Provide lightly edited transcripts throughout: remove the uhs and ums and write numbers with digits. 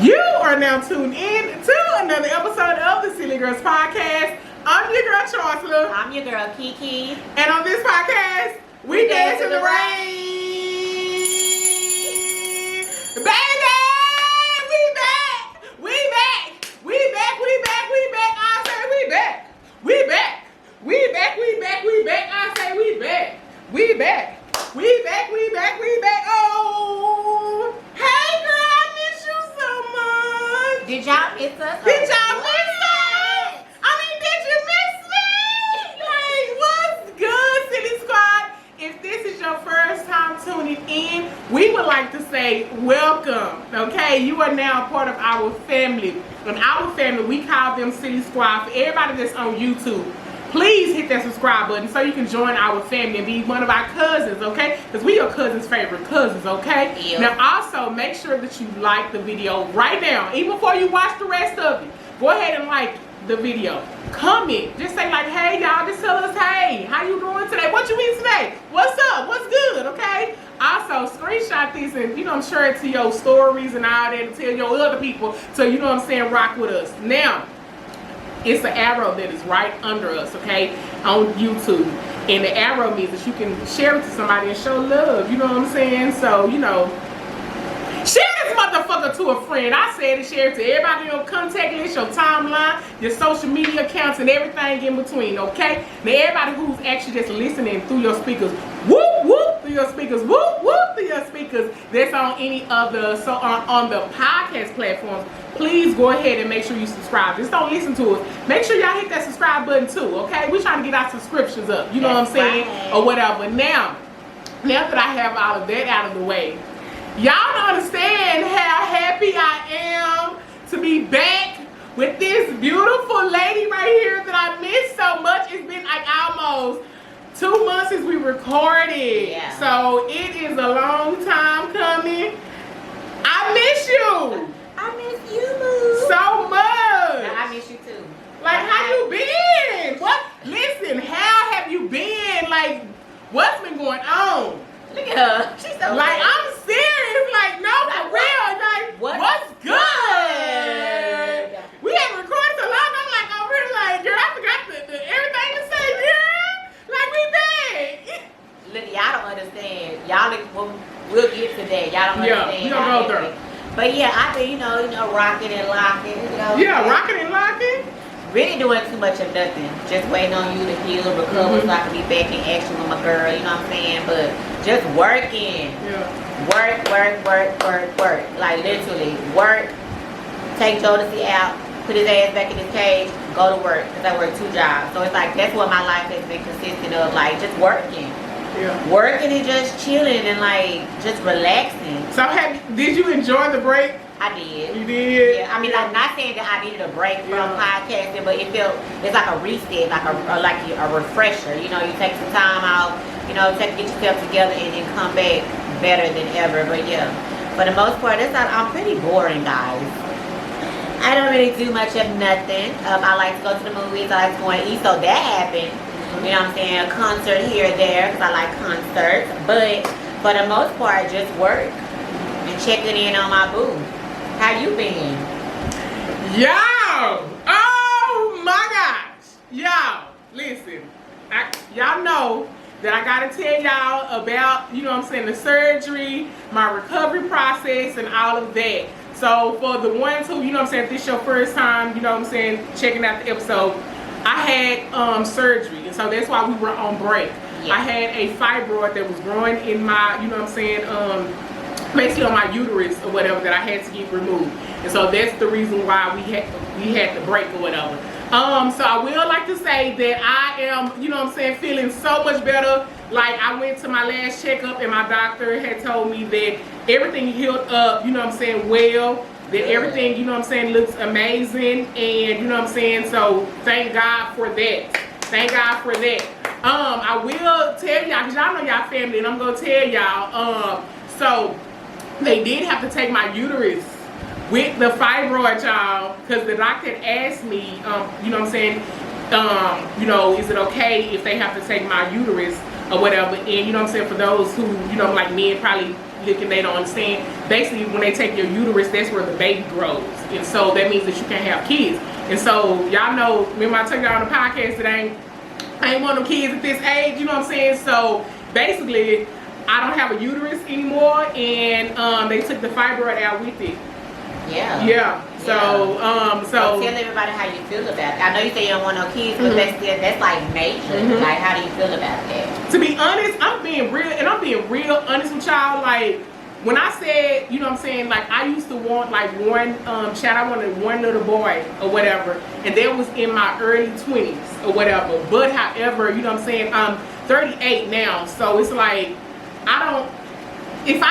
You are now tuned in to another episode of the Silly Girls Podcast. I'm your girl Charsla. I'm your girl KeeKee. And on this podcast, we dance in the rain. Baby, we back. We back. We back. We back. We back. I say we back. We back. We back. We back. We back. I say we back. We back. We back. We back. We back. Oh, hey girl. Did y'all miss us? Did y'all miss us? I mean, did you miss me? Like, what's good, Silly Squad? If this is your first time tuning in, we would like to say welcome, okay? You are now a part of our family. And our family, we call them Silly Squad. For everybody that's on YouTube, please hit that subscribe button so you can join our family and be one of our cousins, okay? Because we your cousin's favorite cousins, okay? Yep. Now, also, make sure that you like the video right now. Even before you watch the rest of it, go ahead and like the video. Comment. Just say like, hey, y'all, just tell us, hey, how you doing today? What you eat today? What's up? What's good, okay? Also, screenshot this and, share it to your stories and all that and tell your other people so, rock with us. Now, it's the arrow that is right under us, okay, on YouTube. And the arrow means that you can share it to somebody and show love, you know what I'm saying? So, share this motherfucker to a friend. I said it, share it to everybody in your contact list, your timeline, your social media accounts, and everything in between, okay? Now, everybody who's actually just listening through your speakers, whoop, whoop, through your speakers, whoop, whoop, through your speakers, that's on any of the, on the podcast platforms, please go ahead and make sure you subscribe. Just don't listen to us. Make sure y'all hit that subscribe button too, okay? We're trying to get our subscriptions up, you know what I'm saying? Right. Or whatever. Now that I have all of that out of the way, y'all don't understand how happy I am to be back with this beautiful lady right here that I missed so much. It's been like almost 2 months since we recorded. Yeah. So it is a long time coming. I miss you. I miss you, boo. So much. I miss you too. Like, how you been? What? Listen, how have you been? Like, what's been going on? Look at her. She's so Like, good. I'm serious. Like, no, for real. Like, what's good? We haven't recorded so long. I'm like, oh, really? Like, girl, I forgot the everything to say, girl. Like, we back. Look, y'all don't understand. Y'all, we'll get to that. Y'all don't understand. We gonna go there. But yeah, I've been, rocking and locking. Yeah, rocking and locking. Really doing too much of nothing. Just waiting on you to heal, recover, so I can be back in action with my girl. You know what I'm saying? But just working. Yeah. Work. Like literally, work. Take Jodeci out. Put his ass back in his cage. Go to work. Because I work 2 jobs. So it's like that's what my life has been consistent of. Like just working. Yeah. Working and just chilling and like just relaxing. So did you enjoy the break? I did. You did? Yeah. I mean, like not saying that I needed a break from podcasting, but it's like a reset, like a refresher. You take some time out. Get yourself together and then come back better than ever. But yeah, for the most part, I'm pretty boring, guys. I don't really do much of nothing. I like to go to the movies. I like to go and eat. So that happened. You know what I'm saying? A concert here or there because I like concerts. But for the most part, just work and checking in on my boo. How you been? Yo! Oh my gosh! Y'all, listen. Y'all know that I gotta tell y'all about, the surgery, my recovery process, and all of that. So for the ones who, if this is your first time, checking out the episode, I had surgery, and so that's why we were on break. Yeah. I had a fibroid that was growing in my, basically on my uterus or whatever that I had to get removed, and so that's the reason why we had the break or whatever. So I will like to say that I am, feeling so much better. Like I went to my last checkup and my doctor had told me that everything healed up, well. That everything, looks amazing, and so thank God for that. Thank God for that. I will tell y'all, because y'all know y'all family, and I'm gonna tell y'all, so they did have to take my uterus with the fibroid, y'all, because the doctor had asked me, is it okay if they have to take my uterus or whatever? And for those who, like men probably looking, they don't understand. Basically, when they take your uterus, that's where the baby grows. And so that means that you can't have kids. And so y'all know, remember I told y'all on the podcast that I ain't want no kids at this age, you know what I'm saying? So basically, I don't have a uterus anymore, and they took the fibroid out with it. Yeah. Yeah. So, so tell everybody how you feel about it. I know you say you don't want no kids, but that's like major. Like, how do you feel about that? To be honest, I'm being real honest with y'all. Like, when I said, you know what I'm saying, like, I used to want like one child, I wanted one little boy or whatever, and that was in my early 20s or whatever. But however, you know what I'm saying, I'm 38 now, so it's like if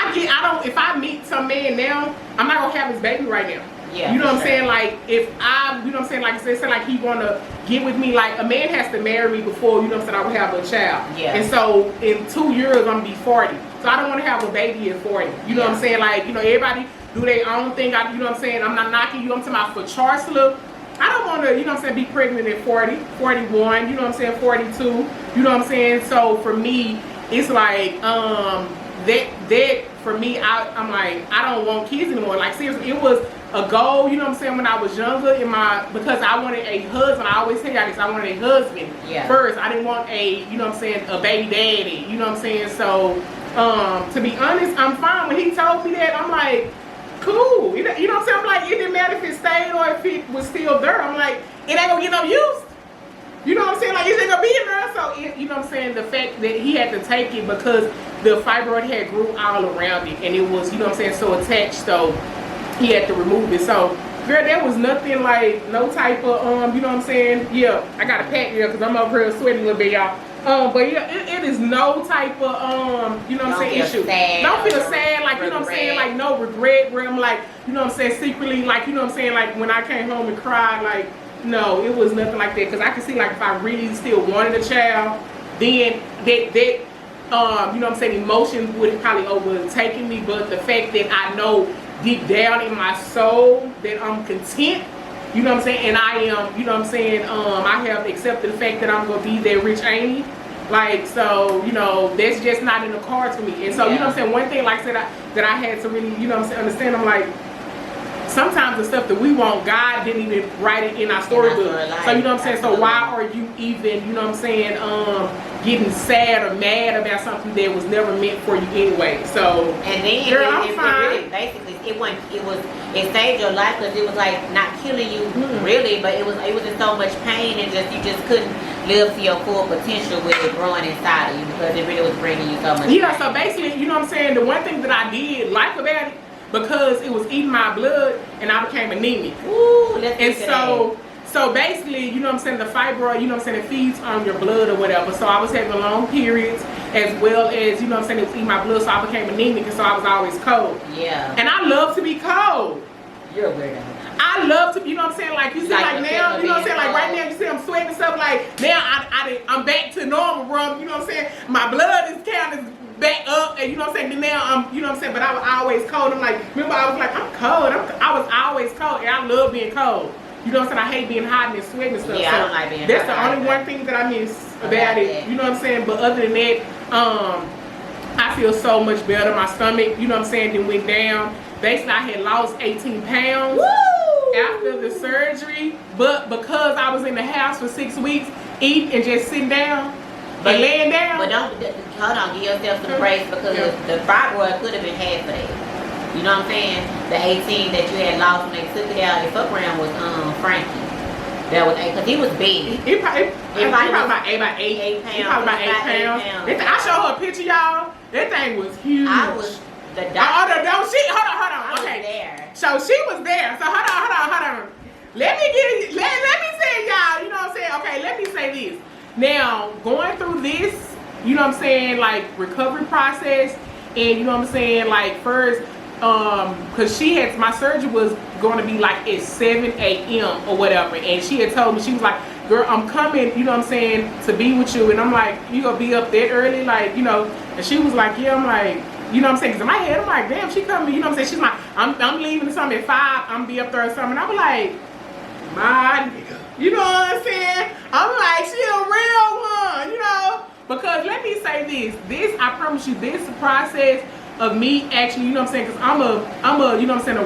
I meet some man now, I'm not gonna have his baby right now. Yeah, you know what I'm saying? Like, if I, you know what I'm saying, like I said, like he wanna get with me, like a man has to marry me before, you know what I'm saying, I would have a child. Yeah. And so in 2 years I'm gonna be 40. So I don't want to have a baby at 40. You know what I'm saying? Like, you know, everybody do their own thing. You know what I'm saying? I'm not knocking you. I'm talking about for Charsla. I don't want to, you know what I'm saying, be pregnant at 40, 41, you know what I'm saying, 42. You know what I'm saying? So for me, it's like, that for me, I'm like, I don't want kids anymore. Like, seriously, it was a goal, you know what I'm saying, when I was younger, because I wanted a husband. I always tell y'all this, I wanted a husband first. I didn't want you know what I'm saying, a baby daddy, you know what I'm saying? So to be honest, I'm fine. When he told me that, I'm like, cool. You know what I'm saying? I'm like, it didn't matter if it stayed or if it was still there. I'm like, it ain't gonna get no use. You know what I'm saying? Like, it's ain't gonna be in there. So, you know what I'm saying? The fact that he had to take it because the fibroid had grew all around it, and it was, you know what I'm saying, so attached. So he had to remove it. So, girl, there was nothing like, no type of, you know what I'm saying? Yeah, I got a pack here because I'm over here sweating a little bit, y'all. But yeah, it is no type of, you know what I'm saying, issue. Don't feel sad, like, you know what I'm saying, like, no regret where I'm like, you know what I'm saying, secretly, like, you know what I'm saying, like, when I came home and cried, like, no, it was nothing like that. Because I could see, like, if I really still wanted a child, then that you know what I'm saying, emotions would have probably overtaken me. But the fact that I know deep down in my soul that I'm content, you know what I'm saying, and I am, you know what I'm saying, I have accepted the fact that I'm going to be that rich auntie. Like, so, you know, that's just not in the cards for me. And so, you know what I'm saying, one thing, like I said, that I had to really, you know what I'm saying, understand, I'm like, sometimes the stuff that we want, God didn't even write it in our storybook. So, you know what I'm saying, so why are you even, you know what I'm saying, getting sad or mad about something that was never meant for you anyway? So, and then girl, I'm fine. Really, basically, it saved your life because it was like not killing you really, but it was in so much pain, and you just couldn't live to your full potential with it growing inside of you because it really was bringing you so much pain. So basically, you know what I'm saying, the one thing that I did like about it, because it was eating my blood and I became anemic. Ooh, and so basically, you know what I'm saying, the fibroid, you know what I'm saying, it feeds on your blood or whatever. So I was having long periods, as well as, you know what I'm saying, it was eating my blood, so I became anemic, and so I was always cold. Yeah. And I love to be cold. You're a weirdo. I love to, you know what I'm saying, like, you see, like now, you know what I'm saying, like right now, you see I'm sweating and stuff, like, now I'm back to normal, bro, you know what I'm saying, my blood is kind of back up, and you know what I'm saying, then now I'm, you know what I'm saying, but I was always cold. I'm like, remember, I was like, I'm cold, I was always cold, and I love being cold. You know what I'm saying, I hate being hot and sweating and stuff. Yeah, so I don't like being that's hot. the only one thing that I miss about it, you know what I'm saying, but other than that, I feel so much better. My stomach, you know what I'm saying, then went down. Basically, I had lost 18 pounds. Woo! After the surgery, but because I was in the house for 6 weeks, eating and just sitting down and laying down. But hold on, give yourself some grace, because the fibroid could have been half of that. You know what I'm saying? The 18 that you had lost when they took it out, the fuck around was Frankie. That was because he was big. He probably about 8 pounds. He probably about 8 pounds. I showed her a picture, y'all. That thing was huge. I was the doctor. Hold on. Okay. There. So she was there. So hold on. Let me say, y'all, you know what I'm saying? Okay, let me say this. Now, going through this, you know what I'm saying, like, recovery process, and you know what I'm saying, like, first, because my surgery was going to be like at 7 a.m. or whatever, and she had told me, she was like, girl, I'm coming, you know what I'm saying, to be with you, and I'm like, you gonna be up that early, like, you know, and she was like, yeah, I'm like, you know what I'm saying, because in my head, I'm like, damn, she coming, you know what I'm saying, she's like, I'm leaving or something at 5, I'm be up there or something, and I was like, my nigga, you know what I'm saying, I'm like, she a real one, you know, because let me say this, I promise you, this process of me actually, you know what I'm saying, because I'm a, you know what I'm saying,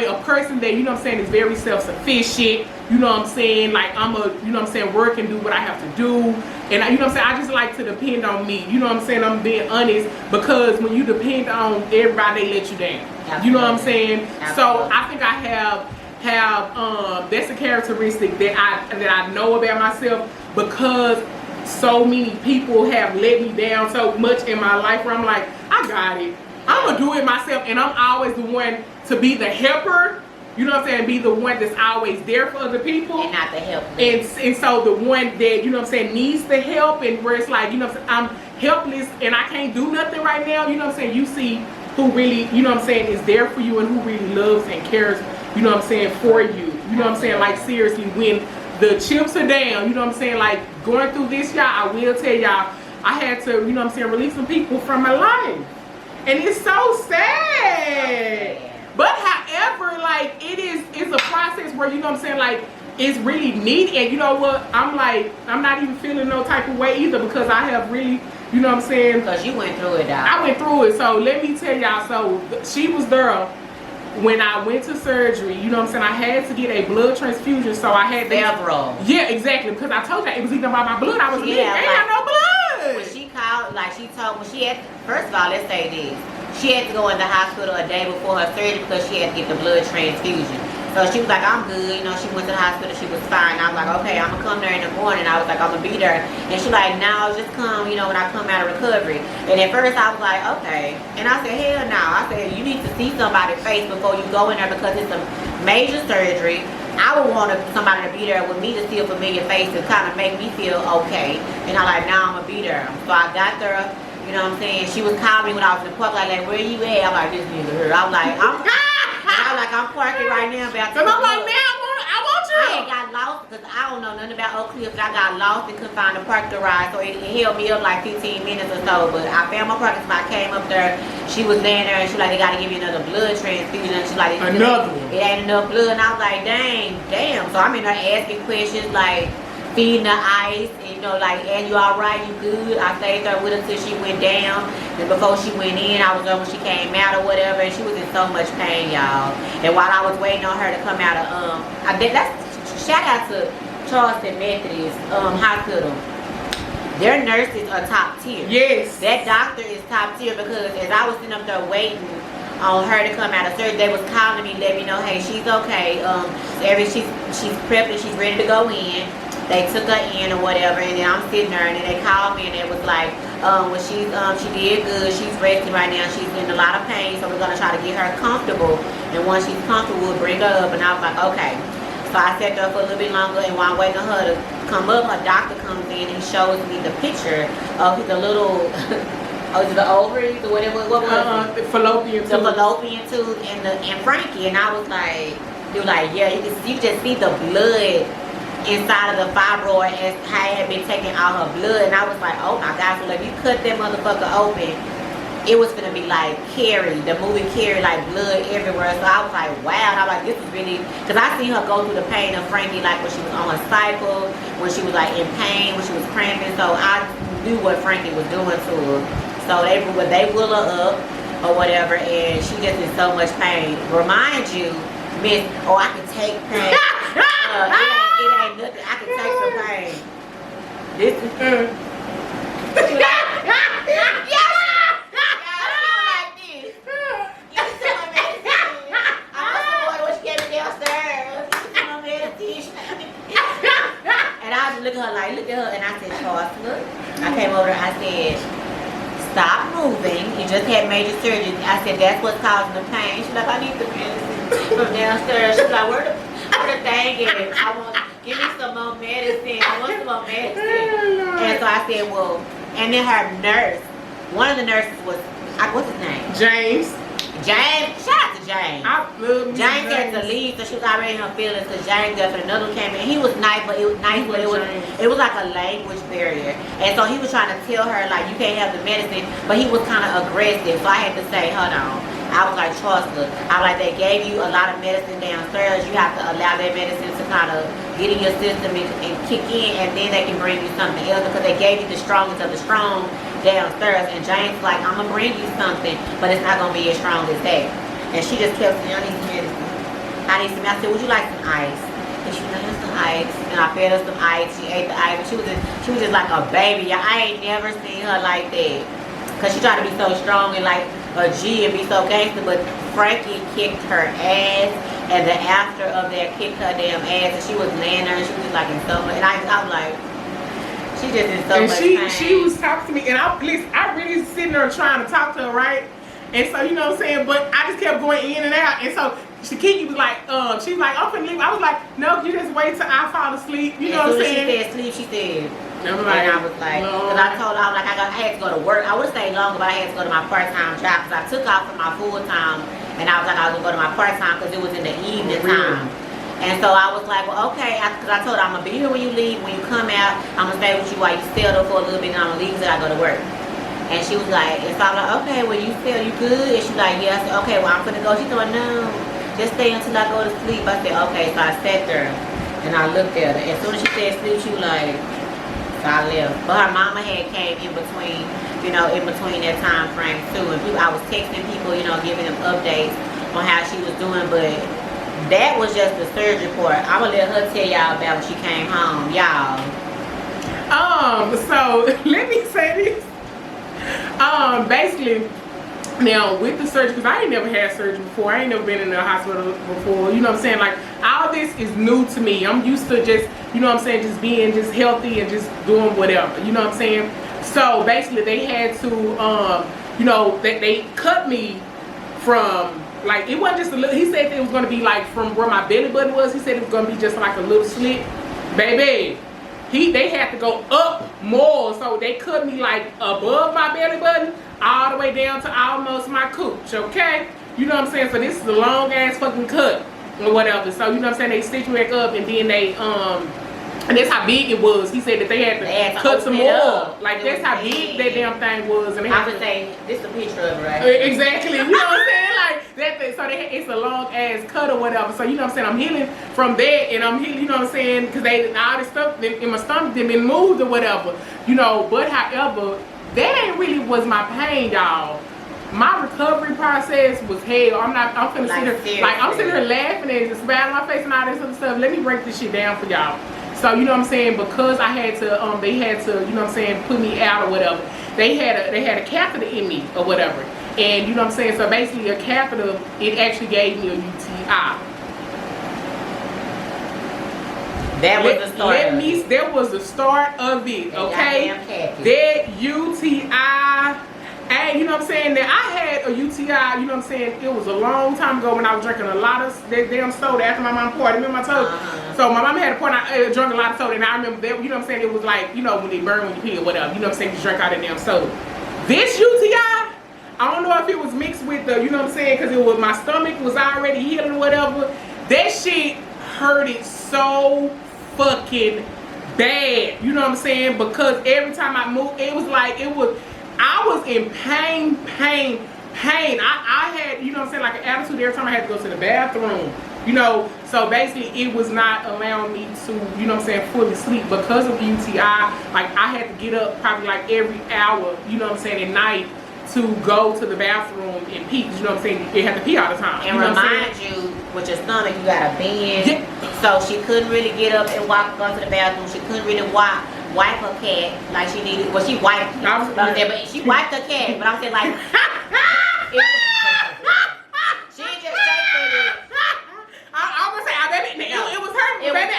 a person that, you know what I'm saying, is very self-sufficient, you know what I'm saying, like I'm a, you know what I'm saying, work and do what I have to do, and you know what I'm saying, I just like to depend on me, you know what I'm saying, I'm being honest, because when you depend on everybody, they let you down. Absolutely. You know what I'm saying? Absolutely. So I think I have that's a characteristic that I know about myself, because so many people have let me down so much in my life where I'm like, I got it. I'm gonna do it myself, and I'm always the one to be the helper. You know what I'm saying? Be the one that's always there for other people, and not the helper. And so the one that, you know what I'm saying, needs the help, and where it's like, you know what I'm saying, I'm helpless and I can't do nothing right now. You know what I'm saying? You see who really, you know what I'm saying, is there for you and who really loves and cares, you know what I'm saying, for you. You know what I'm saying? Like seriously, when the chips are down, you know what I'm saying, like going through this, y'all, I will tell y'all, I had to, you know what I'm saying, release some people from my life. And it's so sad. But however, like it's a process where, you know what I'm saying, like it's really needed. And you know what, I'm like, I'm not even feeling no type of way either, because I have really, you know what I'm saying, because you went through it, dog. I went through it. So let me tell y'all, so she was there when I went to surgery. You know what I'm saying, I had to get a blood transfusion, so I had several. Yeah, exactly, because I told you it was eating by my blood. I was like, ain't got no blood. When she called, like she told, when she had, first of all, let's say this, she had to go in the hospital a day before her surgery because she had to get the blood transfusion. So she was like, I'm good, you know, she went to the hospital, she was fine. I was like, okay, I'm gonna come there in the morning. I was like, I'm gonna be there. And she like, no, just come, you know, when I come out of recovery. And at first I was like, okay. And I said, hell no. I said, you need to see somebody's face before you go in there, because it's a major surgery. I would want somebody to be there with me to see a familiar face to kind of make me feel okay. And I like, now I'm gonna be there. So I got there, you know what I'm saying? She was calling me when I was in the park, like, where you at? I'm like, this nigga here. I'm like, I'm parking right now. Because I'm like, now I want you. I ain't got lost because I don't know nothing about Oak Cliff. I got lost and couldn't find a park to ride, so it held me up like 15 minutes or so. But I found my parking spot, came up there. She was laying there, and she like, they got to give you another blood transfusion. And she like, another one. It ain't enough blood. And I was like, damn. So I'm in there asking questions like, feeding her ice, and you know, like, and you alright, you good? I stayed there with her till she went down, and before she went in, I was there when she came out or whatever, and she was in so much pain, y'all. And while I was waiting on her to come out of, shout out to Charsla Methodist Hospital. Their nurses are top tier. Yes. That doctor is top tier, because as I was sitting up there waiting on her to come out of surgery, they was calling me, letting me know, hey, she's okay. She's prepped and she's ready to go in. They took her in or whatever, and then I'm sitting there, and then they called me, and it was like, well, she did good. She's resting right now. She's in a lot of pain, so we're gonna try to get her comfortable. And once she's comfortable, we'll bring her up. And I was like, okay. So I sat there for a little bit longer, and while I'm waiting on her to come up, her doctor comes in and shows me the picture of the little, the ovaries or whatever. What was it? The fallopian tube. The fallopian tube and Frankie, and I was like, he was like, yeah, you just see the blood inside of the fibroid as I had been taking all her blood. And I was like, oh my God, so if you cut that motherfucker open, it was gonna be like Carrie, the movie Carrie, like blood everywhere. So I was like, wow. And I was like, this is really, because I seen her go through the pain of Frankie, like when she was on her cycle, when she was like in pain, when she was cramping. So I knew what Frankie was doing to her. So they will her up or whatever, and she just in so much pain. Remind you, Miss, I can take pain. It ain't nothing. I can take some pain. This is like this. You can tell my medicine. I must what she gave me downstairs. You can tell my medicine. And I just look at her, and I said, Charsla. I came over there, I said, stop moving. You just had major surgery. I said, that's what's causing the pain. She's like, I need the medicine from downstairs. She's like, where the thing is? Give me some more medicine. I want some more medicine. And so I said, well, and then her nurse, one of the nurses was, what's his name? James. Shout out to James. I love James had to leave, so she was already in her feelings because James got another one came in. He was nice, but it was like a language barrier. And so he was trying to tell her, like, you can't have the medicine, but he was kind of aggressive. So I had to say, hold on. I was like, Charsla, I was like, they gave you a lot of medicine downstairs. You have to allow that medicine to kind of get in your system and kick in, and then they can bring you something else, because they gave you the strongest of the strong, downstairs, and James was like, I'm gonna bring you something, but it's not gonna be as strong as that. And she just kept saying, I need some medicine. I need some. I said, would you like some ice? And she was like, here's some ice. And I fed her some ice. She ate the ice. And she was just like a baby. I ain't never seen her like that. Cause she tried to be so strong and like a G and be so gangster, but Frankie kicked her ass, and the after of that kicked her damn ass, and she was laying there, and she was just like in so much, and I was like, she just in so much pain. She was talking to me, and I really sitting there trying to talk to her, right? And so, you know what I'm saying, but I just kept going in and out, and so KeeKee was like, she was like, I'm finna leave. I was like, no, you just wait till I fall asleep, you know what I'm saying? She said sleep, she said. And I was like, because I told her, I was like, I had to go to work. I would have stayed longer, but I had to go to my part-time job because I took off from my full-time, and I was like, I was going to go to my part-time because it was in the evening time. And so I was like, well, okay, because I told her, I'm going to be here when you leave. When you come out, I'm going to stay with you while you settle for a little bit, and I'm going to leave until I go to work. And she was like, and so I'm like, okay, well, you feel you good? And she's like, yeah. I said, okay, well, I'm going to go. She said, no, just stay until I go to sleep. I said, okay. So I sat there, and I looked at her. As soon as she said sleep, she was like, so I left. But her mama had came in between, you know, in between that time frame too. And people, I was texting people, you know, giving them updates on how she was doing. But that was just the surgery part. I'm gonna let her tell y'all about when she came home, y'all. So let me say this. Basically, now with the surgery, because I ain't never had surgery before. I ain't never been in the hospital before. You know what I'm saying? Like, all this is new to me. I'm used to just, you know what I'm saying, just being just healthy and just doing whatever. You know what I'm saying? So basically, they had to, you know, they cut me from, like, it wasn't just a little. He said it was going to be like from where my belly button was. He said it was going to be just like a little slit, baby. They had to go up more, so they cut me like above my belly button, all the way down to almost my cooch, okay? You know what I'm saying? So this is a long ass fucking cut or whatever. So you know what I'm saying? They stitch me back up, and then they and that's how big it was. He said that they had to cut some more. Like, that's how big that damn thing was. And they I would say this is a picture of it, right? Exactly. You know what I'm saying? Like that. So it's a long ass cut or whatever. So you know what I'm saying? I'm healing from that, and I'm healing. You know what I'm saying? Because all this stuff in my stomach didn't been moved or whatever. You know. But however, that ain't really was my pain, y'all. My recovery process was hell. I'm finna sit here, like, I'm sitting here laughing and just smiling on my face and all this other stuff. Let me break this shit down for y'all. So, you know what I'm saying, because I had to, they had to, you know what I'm saying, put me out or whatever. They had a catheter in me or whatever. And, you know what I'm saying, so basically a catheter, it actually gave me a UTI. That was the start. That was the start of it, okay? That UTI. And you know what I'm saying, that I had a UTI, you know what I'm saying, it was a long time ago when I was drinking a lot of that damn soda after my mom party. Remember I told you? So my mom had a party, I drank a lot of soda, and I remember that, you know what I'm saying, it was like, you know, when they burn when you pee or whatever, you know what I'm saying, you drink all that damn soda. This UTI, I don't know if it was mixed with the, you know what I'm saying, because it was, my stomach was already healing or whatever. That shit hurted so fucking bad, you know what I'm saying, because every time I moved, it was like, I was in pain. I had, you know what I'm saying, like an attitude every time I had to go to the bathroom, you know. So basically it was not allowing me to, you know what I'm saying, fully sleep because of the UTI. Like, I had to get up probably like every hour, you know what I'm saying, at night to go to the bathroom and pee. You know what I'm saying? You had to pee all the time. And remind you, with your stomach, you got a bend. Yeah. So she couldn't really get up and go to the bathroom. She couldn't really wipe her cat like she needed. Well, she wiped it. But she wiped her cat. But I'm saying, like, she just shake it. I was gonna say, it was her. Baby,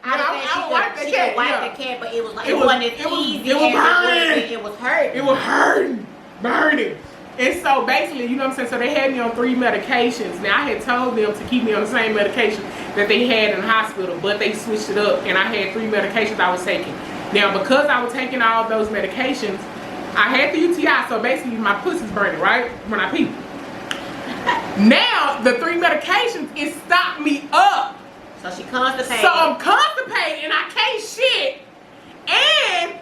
I wiped the cat. She could wipe the cat, but it was like, it wasn't as easy. It was burning. It was hurting. It was hurting. Burning. And so basically, you know what I'm saying, so they had me on 3 medications. Now, I had told them to keep me on the same medication that they had in the hospital, but they switched it up, and I had 3 medications I was taking. Now, because I was taking all those medications, I had the UTI, so basically my pussy's burning, right, when I pee. Now, the 3 medications, it stopped me up. So she constipated. So I'm constipated, and I can't shit, and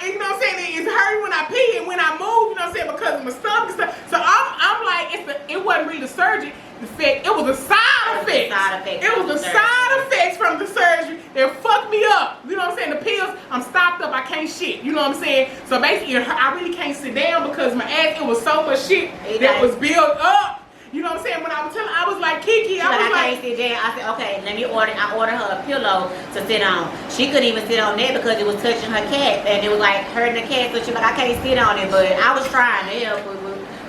you know what I'm saying, it's hurting when I pee and when I move, you know what I'm saying, because of my stomach and stuff. So I'm like, it wasn't really the surgery. The fact, it was the side side effects. It was the side effects from the surgery that fucked me up. You know what I'm saying? The pills, I'm stopped up. I can't shit. You know what I'm saying? So basically, I really can't sit down because my ass, it was so much shit that was built up. You know what I'm saying? When I was telling, I was like, KeeKee, I was like, I can't sit down. I said, okay, let me order. I ordered her a pillow to sit on. She couldn't even sit on that because it was touching her cat, and it was like hurting the cat. So she was like, I can't sit on it, but I was trying to help her.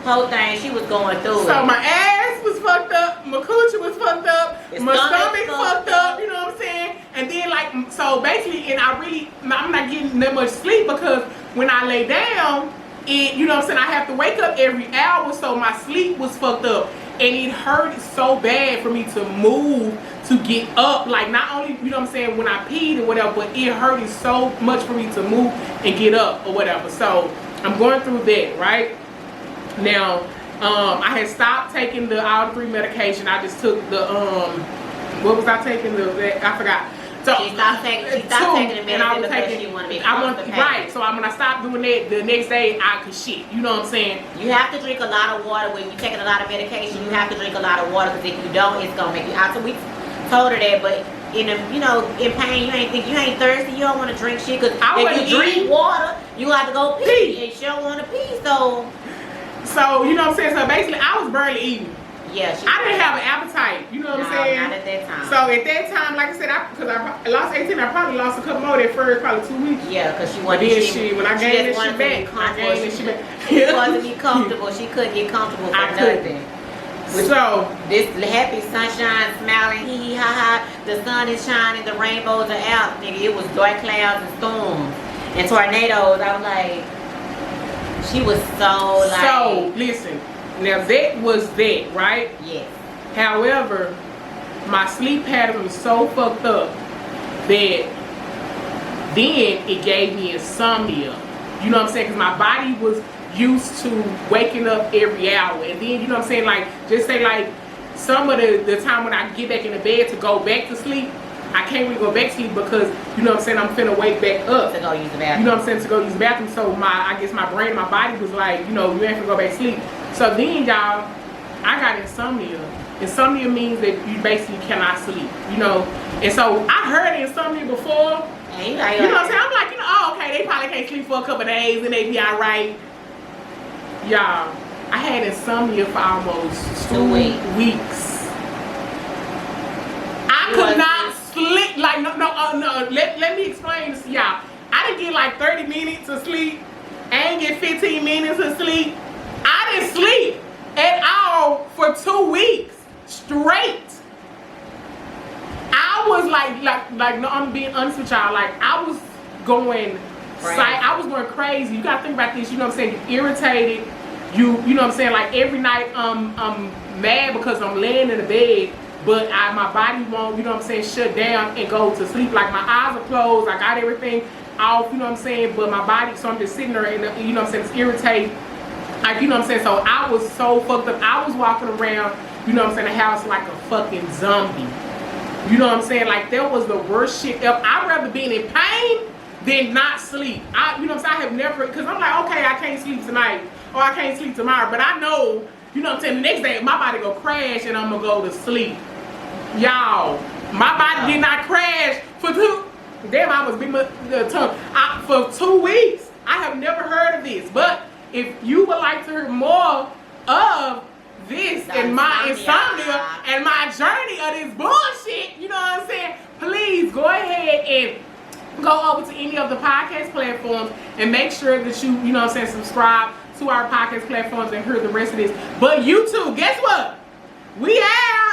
Whole thing, she was going through it. So my ass was fucked up, my coochie was fucked up, my stomach fucked up, you know what I'm saying? And then like, so basically, and I'm not getting that much sleep because when I lay down, you know what I'm saying, I have to wake up every hour, so my sleep was fucked up. And it hurt so bad for me to move, to get up. Like not only, you know what I'm saying, when I peed or whatever, but it hurted so much for me to move and get up or whatever. So I'm going through that, right? Now, I had stopped taking all 3 medication. I just took the, what was I taking? I forgot. So she stopped taking the medicine because she wanted to be constipated. Right. So when I stopped doing that, the next day I could shit. You know what I'm saying? You have to drink a lot of water when you're taking a lot of medication. You have to drink a lot of water because if you don't, it's gonna make you out. So we told her that, but in pain, you ain't thirsty. You don't want to drink shit because if you drink water, you have to go pee, and she don't want to pee. So, you know what I'm saying? So basically, I was barely eating. Yeah, I didn't have an appetite. You know what I'm saying? Not at that time. So at that time, like I said, because I lost 18, I probably lost a couple more that first, probably 2 weeks. Yeah, because she wanted to when I gained this shit back, She wanted to be comfortable. She couldn't get comfortable for nothing. So this happy sunshine, smiling, hee hee ha ha. The sun is shining, the rainbows are out, nigga. It was dark clouds and storms and tornadoes. I was like. She was so like. So listen, now that was that, right? Yes. However, my sleep pattern was so fucked up that then it gave me insomnia. You know what I'm saying? Because my body was used to waking up every hour, and then you know what I'm saying, like just say like some of the time when I get back in the bed to go back to sleep. I can't really go back to sleep because, you know what I'm saying, I'm finna wake back up. To go use the bathroom. You know what I'm saying, to go use the bathroom. So I guess my brain, my body was like, you know, you ain't finna go back to sleep. So then, y'all, I got insomnia. Insomnia means that you basically cannot sleep, you know. And so I heard insomnia before. And you know what I'm saying? I'm like, you know, oh, okay, they probably can't sleep for a couple of days and they be all right. Y'all, I had insomnia for almost 2 weeks. I could not sleep, like, no, let me explain this to y'all. I didn't get like 30 minutes of sleep. I didn't get 15 minutes of sleep. I didn't sleep at all for 2 weeks straight. I was like, no, I'm being honest with y'all. Like, I was going I was going crazy. You gotta think about this, you know what I'm saying? You're irritated. You know what I'm saying? Like, every night I'm mad because I'm laying in the bed. But my body won't, you know what I'm saying, shut down and go to sleep. Like, my eyes are closed. I got everything off, you know what I'm saying? But my body, so I'm just sitting there and, you know what I'm saying, it's irritated. Like, you know what I'm saying? So I was so fucked up. I was walking around, you know what I'm saying, the house like a fucking zombie. You know what I'm saying? Like, that was the worst shit ever. I'd rather be in pain than not sleep. You know what I'm saying? I have never, because I'm like, okay, I can't sleep tonight or I can't sleep tomorrow. But I know, you know what I'm saying, the next day my body go crash and I'm going to go to sleep. Y'all, my body did not crash for I was being the tongue. For 2 weeks. I have never heard of this. But if you would like to hear more of this and my insomnia and my journey of this bullshit, you know what I'm saying, please go ahead and go over to any of the podcast platforms and make sure that you know what I'm saying, subscribe to our podcast platforms and hear the rest of this. But YouTube, guess what? We have